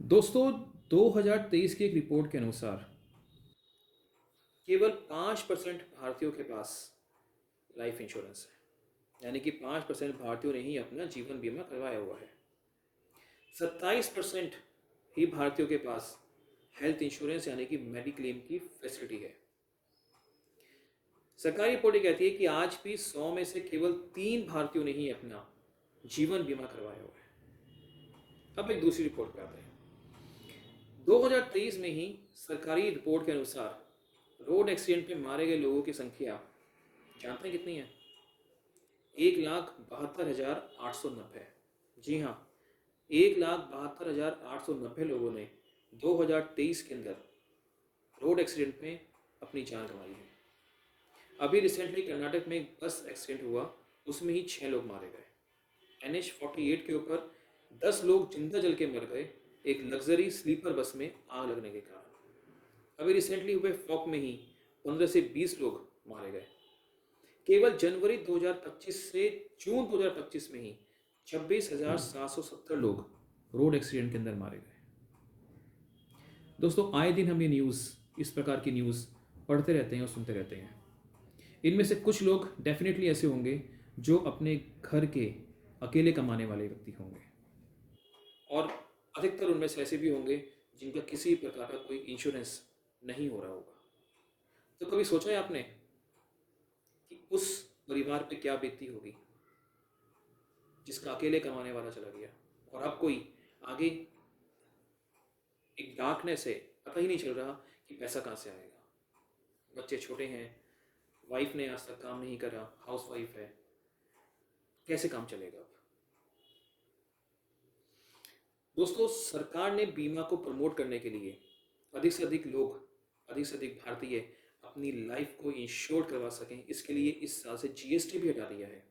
दोस्तों, 2023 की एक रिपोर्ट के अनुसार केवल 5% भारतीयों के पास लाइफ इंश्योरेंस है। यानी कि 5% भारतीयों ने ही अपना जीवन बीमा करवाया हुआ है। 27% ही भारतीयों के पास हेल्थ इंश्योरेंस यानी कि मेडिक्लेम की फैसिलिटी है। सरकारी रिपोर्ट ये कहती है कि आज भी 100 में से केवल 3 भारतीयों ने ही अपना जीवन बीमा करवाया हुआ है। अब एक दूसरी रिपोर्ट पे आते हैं। 2023 में ही सरकारी रिपोर्ट के अनुसार रोड एक्सीडेंट में मारे गए लोगों की संख्या जानते हैं कितनी है? 1,72,890। जी हाँ, 1,72,890 लोगों ने 2023 के अंदर रोड एक्सीडेंट में अपनी जान गंवाई है। अभी रिसेंटली कर्नाटक में एक बस एक्सीडेंट हुआ, उसमें ही 6 लोग मारे गए। NH-48 के ऊपर 10 लोग जिंदा जल के मर गए एक लग्जरी स्लीपर बस में आग लगने के कारण। अभी रिसेंटली हुए फॉक में ही 15 से 20 लोग मारे गए। केवल जनवरी 2025 से जून 2025 में ही 26,770 लोग रोड एक्सीडेंट के अंदर मारे गए। दोस्तों, आए दिन हम ये न्यूज़, इस प्रकार की न्यूज़ पढ़ते रहते हैं और सुनते रहते हैं। इनमें से कुछ लोग डेफिनेटली ऐसे होंगे जो अपने घर के अकेले कमाने वाले व्यक्ति होंगे, और अधिकतर उनमें से ऐसे भी होंगे जिनका किसी प्रकार का कोई इंश्योरेंस नहीं हो रहा होगा। तो कभी सोचा है आपने कि उस परिवार पे क्या बीतती होगी जिसका अकेले कमाने वाला चला गया, और अब कोई आगे एक डार्कनेस है, पता ही नहीं चल रहा कि पैसा कहाँ से आएगा। बच्चे छोटे हैं, वाइफ ने आज तक काम नहीं करा, हाउस वाइफ है, कैसे काम चलेगा अब? दोस्तों, सरकार ने बीमा को प्रमोट करने के लिए अधिक से अधिक लोग, अधिक से अधिक भारतीय अपनी लाइफ को इंश्योर करवा सकें, इसके लिए इस साल से GST भी हटा दिया है।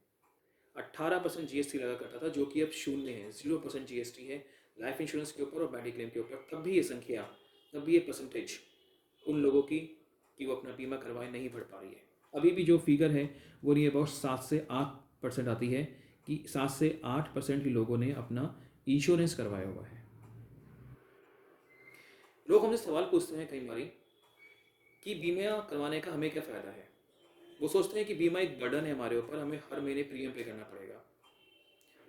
18% GST लगा करता था, जो कि अब शून्य है, 0% GST है लाइफ इंश्योरेंस के ऊपर और मेडिक्लेम के ऊपर। तब भी ये संख्या, तब भी ये परसेंटेज उन लोगों की कि वो अपना बीमा करवाए नहीं बढ़ पा रही है। अभी भी जो फिगर है वो नहीं अबाउट 7 से 8% आती है कि 7 से 8% ही लोगों ने अपना इंश्योरेंस करवाया हुआ है। लोग हमसे सवाल पूछते हैं कई बारी कि बीमा करवाने का हमें क्या फ़ायदा है। वो सोचते हैं कि बीमा एक बर्डन है हमारे ऊपर, हमें हर महीने प्रीमियम पे करना पड़ेगा।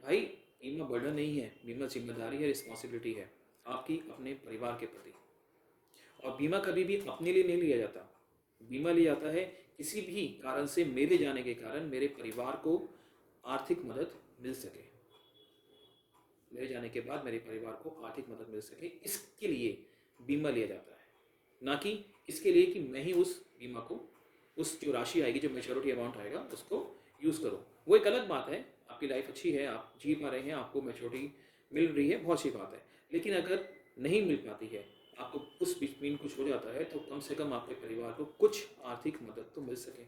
भाई, बीमा बर्डन नहीं है, बीमा जिम्मेदारी है, रिस्पॉन्सिबिलिटी है आपकी अपने परिवार के प्रति। और बीमा कभी भी अपने लिए नहीं लिया जाता, बीमा लिया जाता है किसी भी कारण से मेरे जाने के कारण मेरे परिवार को आर्थिक मदद मिल सके, मेरे जाने के बाद मेरे परिवार को आर्थिक मदद मिल सके, इसके लिए बीमा लिया जाता है। ना कि इसके लिए कि मैं ही उस बीमा को, उस जो राशि आएगी, जो मेच्योरिटी अमाउंट आएगा, उसको यूज़ करूँ। वो एक अलग बात है, आपकी लाइफ अच्छी है, आप जी पा रहे हैं, आपको मेच्योरिटी मिल रही है, बहुत अच्छी बात है। लेकिन अगर नहीं मिल पाती है, आपको उस बीच में कुछ हो जाता है, तो कम से कम आपके परिवार को कुछ आर्थिक मदद तो मिल सके।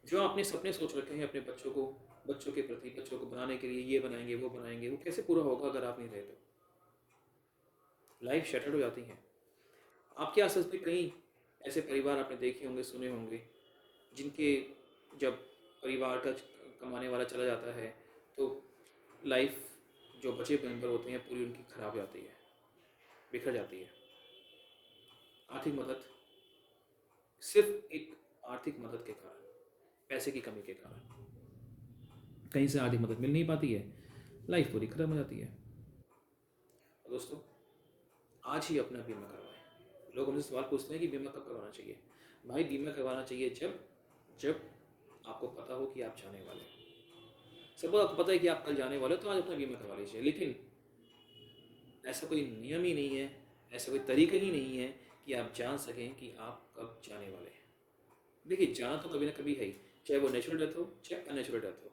जो आपने सपने सोच रखे हैं अपने बच्चों को, बच्चों के प्रति, बच्चों को बनाने के लिए, ये बनाएंगे वो बनाएंगे, वो कैसे पूरा होगा अगर आप नहीं रहे तो? लाइफ शटर्ड हो जाती है। आपके आसपास भी कई ऐसे परिवार आपने देखे होंगे, सुने होंगे, जिनके जब परिवार का कमाने वाला चला जाता है तो लाइफ, जो बचे मेंबर होते हैं, पूरी उनकी खराब हो जाती है, बिखर जाती है। आर्थिक मदद, सिर्फ एक आर्थिक मदद के कारण, पैसे की कमी के कारण कहीं से आर्थिक मदद मिल नहीं पाती है, लाइफ पूरी खत्म हो जाती है। दोस्तों, आज ही अपना बीमा करवाएं। लोग हमसे सवाल पूछते हैं कि बीमा कब करवाना चाहिए। भाई, बीमा करवाना चाहिए जब जब आपको पता हो कि आप जाने वाले हैं। सबको आपको पता है कि आप कल जाने वाले हो, तो आज अपना बीमा करवा लीजिए। लेकिन ऐसा कोई नियम ही नहीं है, ऐसा कोई तरीका ही नहीं है कि आप जान सकें कि आप कब जाने वाले हैं। देखिए, जाना तो कभी ना कभी है ही, चाहे वो नेचुरल डेथ हो चाहे अननेचुरल डेथ हो।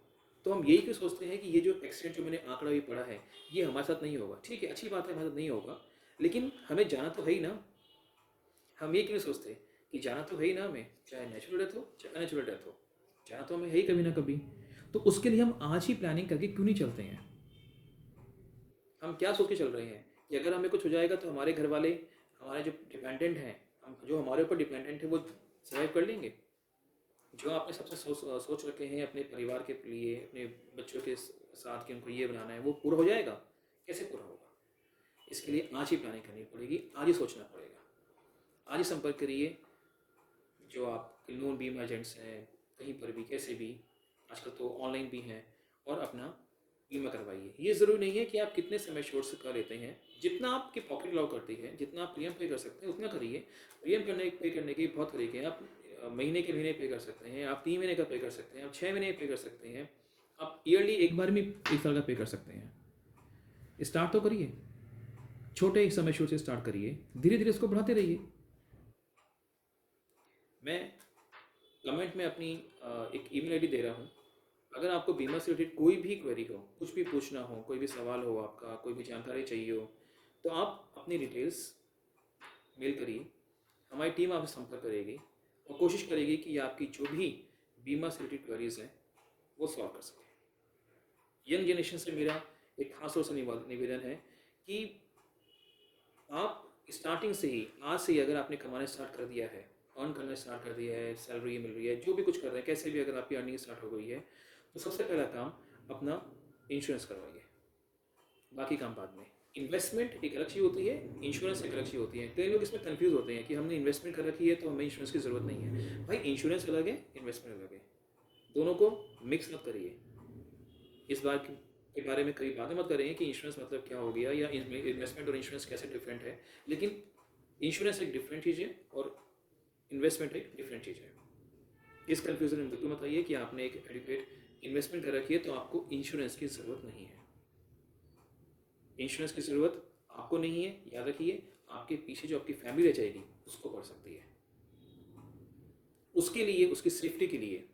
तो हम यही क्यों सोचते हैं कि ये जो एक्सीडेंट जो मैंने आंकड़ा भी पढ़ा है, ये हमारे साथ नहीं होगा। ठीक है, अच्छी बात है, हमारे साथ नहीं होगा, लेकिन हमें जाना तो है ही ना। हम ये क्यों सोचते कि जाना तो है ही ना हमें, चाहे नेचुरल डेथ हो चाहे अननेचुरल डेथ हो, जाना तो हमें है ही कभी ना कभी। तो उसके लिए हम आज ही प्लानिंग करके क्यों नहीं चलते हैं? हम क्या सोच के चल रहे हैं कि अगर हमें कुछ हो जाएगा तो हमारे घर वाले, हमारे जो डिपेंडेंट हैं, हम जो हमारे ऊपर डिपेंडेंट है, वो सर्वाइव कर लेंगे? जो आपने सबसे सोच रखे हैं अपने परिवार के लिए, अपने बच्चों के साथ कि उनको ये बनाना है, वो पूरा हो जाएगा? कैसे पूरा होगा? इसके लिए आज ही प्लानिंग करनी पड़ेगी, आज ही सोचना पड़ेगा। आज ही संपर्क करिए जो आप लोन बीमा एजेंट्स हैं, कहीं पर भी कैसे भी, आजकल तो ऑनलाइन भी हैं, और अपना बीमा करवाइए। ये ज़रूरी नहीं है कि आप कितने समय श्योर से कर लेते हैं, जितना आपकी पॉकेट अलाउ करती है, जितना आप प्रीमियम पे कर सकते हैं उतना करिए। प्रीमियम पे करने के बहुत तरीके हैं। आप महीने के महीने पे कर सकते हैं, आप 3 महीने का पे कर सकते हैं, आप 6 महीने पे कर सकते हैं, आप ईयरली एक बार में 1 साल का पे कर सकते हैं। स्टार्ट तो करिए, छोटे एक समय श्योर से स्टार्ट करिए, धीरे धीरे इसको बढ़ाते रहिए। मैं कमेंट में अपनी एक ईमेल आईडी दे रहा हूँ। अगर आपको बीमा से रिलेटेड कोई भी क्वेरी हो, कुछ भी पूछना हो, कोई भी सवाल हो, आपका कोई भी जानकारी चाहिए हो, तो आप अपनी डिटेल्स मेल करिए। हमारी टीम आपसे संपर्क करेगी और कोशिश करेगी कि आपकी जो भी बीमा से रिलेटेड क्वेरीज हैं वो सॉल्व कर सके। यंग जनरेशन से मेरा एक खास तौर से निवेदन है कि आप स्टार्टिंग से ही, आज से ही अगर आपने कमाना स्टार्ट कर दिया है, अर्न करना स्टार्ट कर दिया है, सैलरी मिल रही है, जो भी कुछ कर रहे हैं, कैसे भी अगर आपकी अर्निंग स्टार्ट हो गई है, तो सबसे पहला काम अपना इंश्योरेंस करवाइए, बाकी काम बाद में। इन्वेस्टमेंट एक अलग चीज़ होती है, इंश्योरेंस एक अलग चीज़ होती है। कई लोग इसमें कंफ्यूज होते हैं कि हमने इन्वेस्टमेंट कर रखी है तो हमें इंश्योरेंस की ज़रूरत नहीं है। भाई इंश्योरेंस अलग है, इन्वेस्टमेंट अलग है, दोनों को मिक्स मत करिए। इस बार के बारे में कई बातें मत करेंगे कि इंश्योरेंस मतलब क्या हो गया, या इन्वेस्टमेंट और इंश्योरेंस कैसे डिफरेंट है। लेकिन इंश्योरेंस एक डिफरेंट चीज़ है और इन्वेस्टमेंट एक डिफरेंट चीज़ है। इस कन्फ्यूजन में बिल्कुल मत आइए कि आपने एक एडिक्वेट इन्वेस्टमेंट कर रखी है तो आपको इंश्योरेंस की ज़रूरत नहीं है। इंश्योरेंस की ज़रूरत आपको नहीं है, याद रखिए। आपके पीछे जो आपकी फैमिली रह जाएगी उसको पड़ सकती है। उसके लिए, उसकी सेफ्टी के लिए,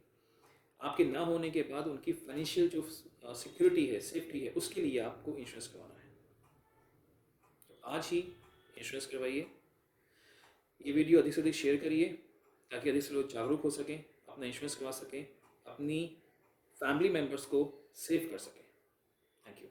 आपके ना होने के बाद उनकी फाइनेंशियल जो सिक्योरिटी है, सेफ्टी है, उसके लिए आपको इंश्योरेंस करवाना है। तो आज ही इंश्योरेंस करवाइए। ये वीडियो अधिक से अधिक शेयर करिए ताकि अधिक से लोग जागरूक हो सकें, अपना इंश्योरेंस करवा सकें, अपनी फैमिली मेम्बर्स को सेव कर सकें। Thank you.